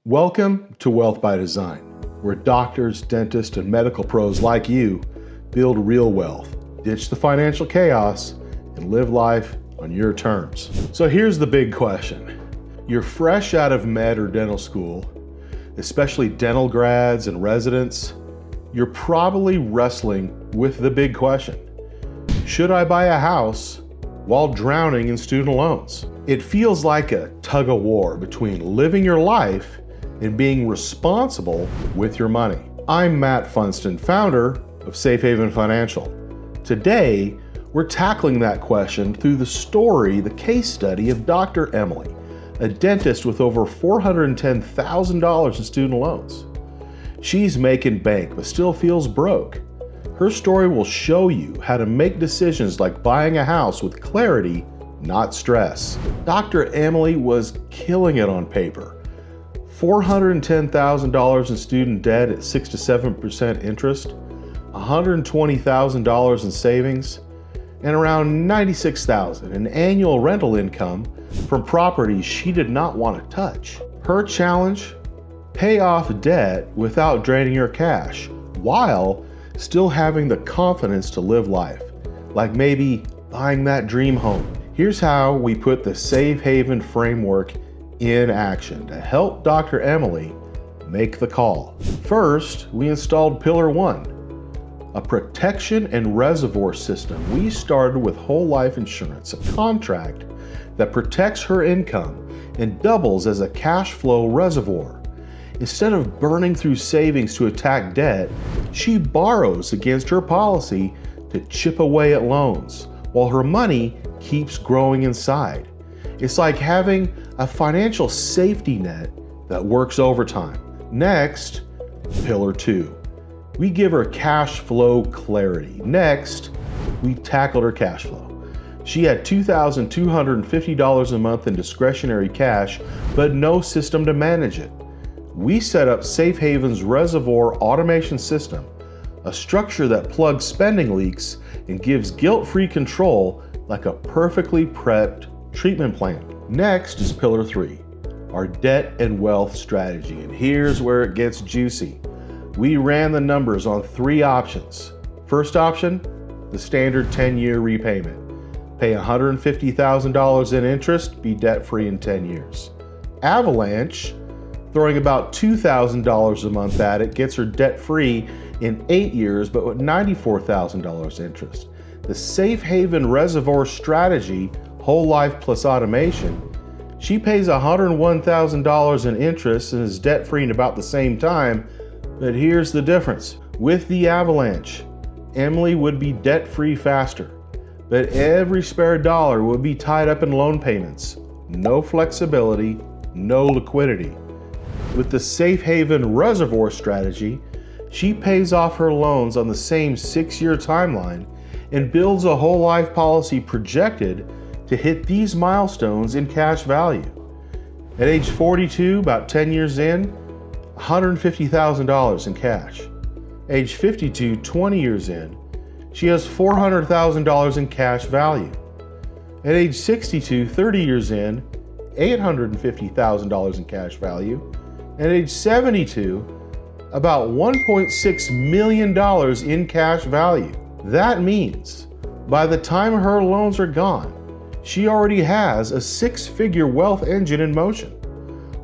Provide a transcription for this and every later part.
Welcome to Wealth by Design, where doctors, dentists, and medical pros like you build real wealth, ditch the financial chaos, and live life on your terms. So here's the big question. You're fresh out of med or dental school, especially dental grads and residents. You're probably wrestling with the big question. Should I buy a house while drowning in student loans? It feels like a tug of war between living your life and being responsible with your money. I'm Matt Funston, founder of SafeHaven Financial. Today, we're tackling that question through the story, the case study of Dr. Emily, a dentist with over $410,000 in student loans. She's making bank, but still feels broke. Her story will show you how to make decisions like buying a house with clarity, not stress. Dr. Emily was killing it on paper. $410,000 in student debt at 6 to 7% interest, $120,000 in savings, and around $96,000 in annual rental income from properties she did not want to touch. Her challenge? Pay off debt without draining your cash, while still having the confidence to live life, like maybe buying that dream home. Here's how we put the SafeHaven framework in action to help Dr. Emily make the call. First, we installed Pillar 1, a protection and reservoir system. We started with whole life insurance, a contract that protects her income and doubles as a cash flow reservoir. Instead of burning through savings to attack debt, she borrows against her policy to chip away at loans, while her money keeps growing inside. It's like having a financial safety net that works overtime. Next, Pillar 2. We give her cash flow clarity. Next, we tackled her cash flow. She had $2,250 a month in discretionary cash, but no system to manage it. We set up SafeHaven's Reservoir Automation System, a structure that plugs spending leaks and gives guilt-free control like a perfectly prepped treatment plan. Next is Pillar 3, our debt and wealth strategy. And here's where it gets juicy. We ran the numbers on 3 options. First option, the standard 10-year repayment. Pay $150,000 in interest, be debt-free in 10 years. Avalanche, throwing about $2,000 a month at it, gets her debt-free in 8 years, but with $94,000 interest. The SafeHaven Reservoir strategy, whole life plus automation, she pays $101,000 in interest and is debt-free in about the same time, but here's the difference. With the Avalanche, Emily would be debt-free faster, but every spare dollar would be tied up in loan payments. No flexibility, no liquidity. With the SafeHaven Reservoir strategy, she pays off her loans on the same 6-year timeline and builds a whole life policy projected to hit these milestones in cash value. At age 42, about 10 years in, $150,000 in cash. Age 52, 20 years in, she has $400,000 in cash value. At age 62, 30 years in, $850,000 in cash value. At age 72, about $1.6 million in cash value. That means by the time her loans are gone, she already has a 6-figure wealth engine in motion.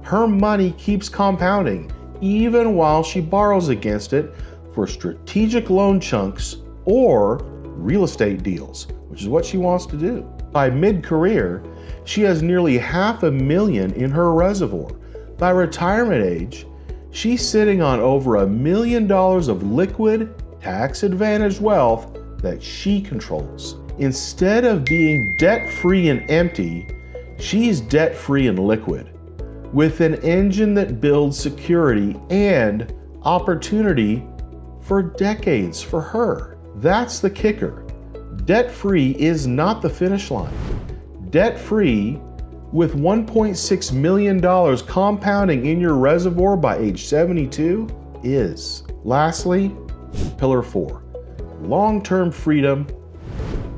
Her money keeps compounding even while she borrows against it for strategic loan chunks or real estate deals, which is what she wants to do. By mid-career, she has nearly $500,000 in her reservoir. By retirement age, she's sitting on over $1 million of liquid, tax-advantaged wealth that she controls. Instead of being debt-free and empty, she's debt-free and liquid, with an engine that builds security and opportunity for decades for her. That's the kicker. Debt-free is not the finish line. Debt-free with $1.6 million compounding in your reservoir by age 72 is. Lastly, Pillar 4, long-term freedom.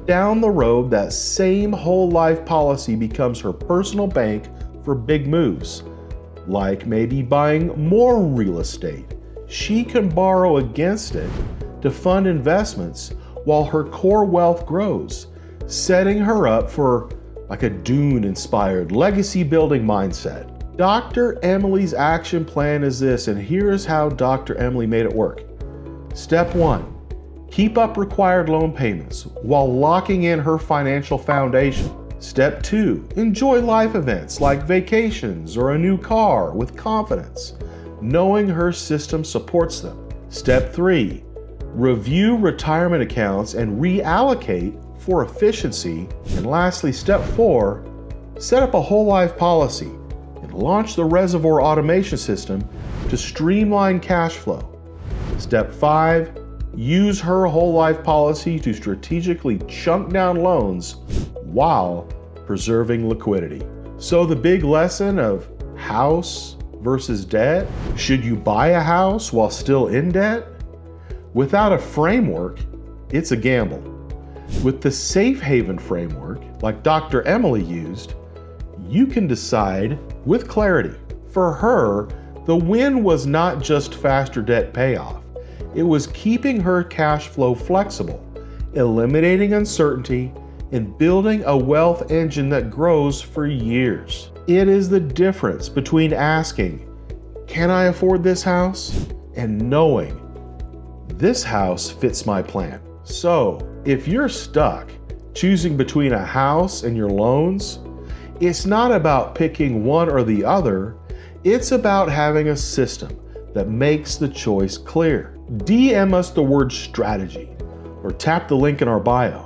Down the road, that same whole life policy becomes her personal bank for big moves, like maybe buying more real estate. She can borrow against it to fund investments while her core wealth grows, setting her up for like a Dune-inspired legacy-building mindset. Dr. Emily's action plan is this, and here's how Dr. Emily made it work. Step 1, keep up required loan payments while locking in her financial foundation. Step 2, enjoy life events like vacations or a new car with confidence, knowing her system supports them. Step 3, review retirement accounts and reallocate for efficiency. And lastly, step 4, set up a whole life policy and launch the Reservoir Automation System to streamline cash flow. Step 5, use her whole life policy to strategically chunk down loans while preserving liquidity. So the big lesson of house versus debt, should you buy a house while still in debt? Without a framework, it's a gamble. With the SafeHaven framework, like Dr. Emily used, you can decide with clarity. For her, the win was not just faster debt payoff. It was keeping her cash flow flexible, eliminating uncertainty, and building a wealth engine that grows for years. It is the difference between asking, "Can I afford this house?" and knowing, "This house fits my plan." So, if you're stuck choosing between a house and your loans, it's not about picking one or the other. It's about having a system that makes the choice clear. DM us the word strategy or tap the link in our bio.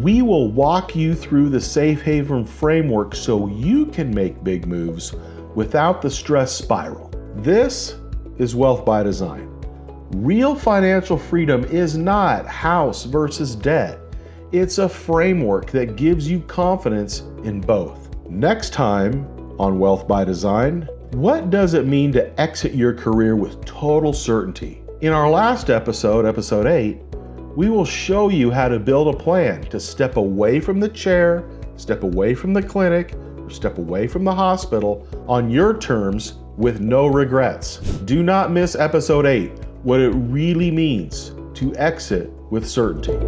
We will walk you through the SafeHaven framework so you can make big moves without the stress spiral. This is Wealth by Design. Real financial freedom is not house versus debt. It's a framework that gives you confidence in both. Next time on Wealth by Design, what does it mean to exit your career with total certainty? In our last episode, episode 8, we will show you how to build a plan to step away from the chair, step away from the clinic, or step away from the hospital on your terms with no regrets. Do not miss episode 8, what it really means to exit with certainty.